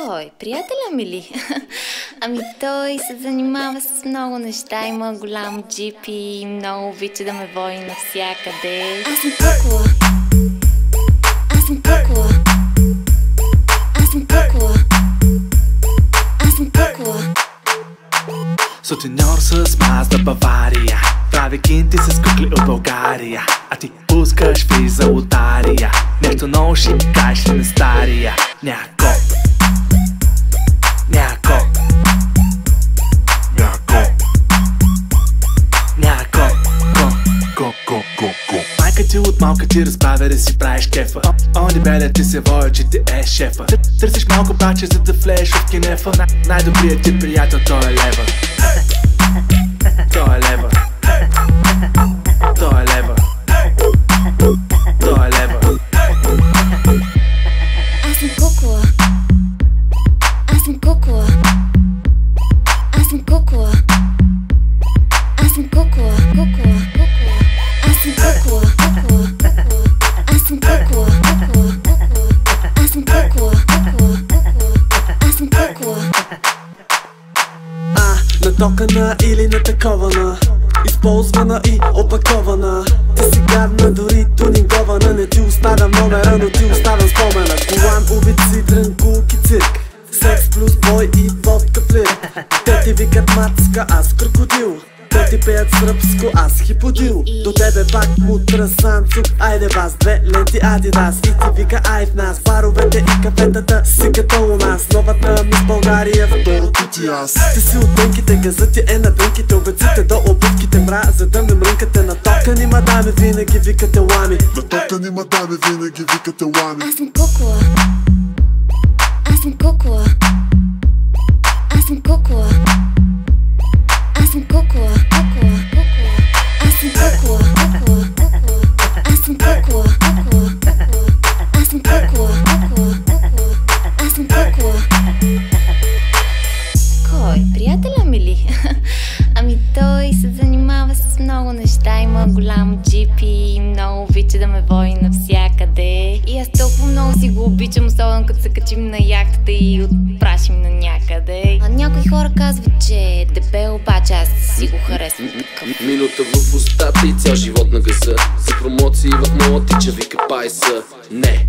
Кой? Приятеля ми ли? Ами той се занимава с много неща, има голям джип и много обича да ме води навсякъде. Аз съм кукла. Аз съм кукла. Аз съм кукла. Аз съм кукла. Сутеньор с Мазда Бавария, прави кинти с кукли от България. А ти пускаш влиза лотария, нещо ново ще кажеш на стария. Няко майка ти от малка ти разбавя да си правиш кефа. Онди беля ти се воя, че ти е шефа. Търсиш малко баче, за да влезеш в кинефа. Най-добрият ти приятел, той е лева. Той е лева. Той е лева. Той е лева. Аз съм кукла. Аз съм кукла. Аз съм кукла. Аз съм кукла. Кукла. Аз съм кукла. Аз съм кукла. Аз съм кукла. Аз съм кукла. Натокана или натакована, използвана и опакована. Ти си гадна, дори тунингована. Не ти оставям номера, но ти оставям спомена. Колан, убици, дрънкулки, цирк, секс плюс бой и водка флирт. Те ти викат мацка, аз крокодил. Те ти пеят сръбско, аз хиподил. До тебе пак мутра санцук. Айде бас, две ленти Адидас. И ти вика ай в нас. Баровете и кафетата си като у нас. Новата мис България, второто ти аз. Ти си от дънките, газът ти е на дънките. Обеците до обувките, мраза да ме мрънкате. На тока ни мадами, винаги викате лами. На тока ни мадами, винаги викате лами. Аз съм кукла. Аз съм кукла. Аз съм кукла. Аз съм кукла. Аз съм кукла. Аз съм кукла. Аз съм кукла. Аз съм кукла. Кой? Приятеля ми ли? Ами той се занимава с много неща, има голям джип и много обича да ме води навсякъде. И аз толкова много си го обичам, особено като се качим на яхтата и отпрашим на някъде. А някои хора казват, че е дебел, обаче аз си го харесвам такъв. Минута в устата и цял живот на газа. За промоции в моя тича вика пайса. Не,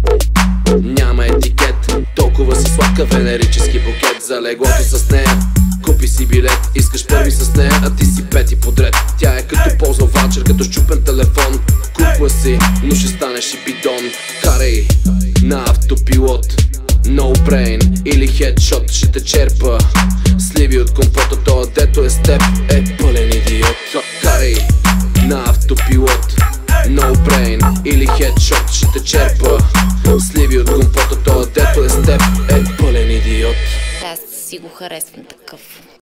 няма етикет. Толкова си сладка, венерически букет. За леглото с нея купи си билет. Искаш първи с нея, а ти си пети подред. Тя е като ползвал ваучер, като щупен телефон. Купва си, но ще станеш и бидон. Карай на автопилот, no brain или headshot. Ще те черпа сливи от компота. Това дето е с теб е пълен идиот. Карай на автопилот, no brain или headshot. Ще те черпа сливи от компота. Това дето е с теб е пълен идиот. Аз си го харесвам такъв.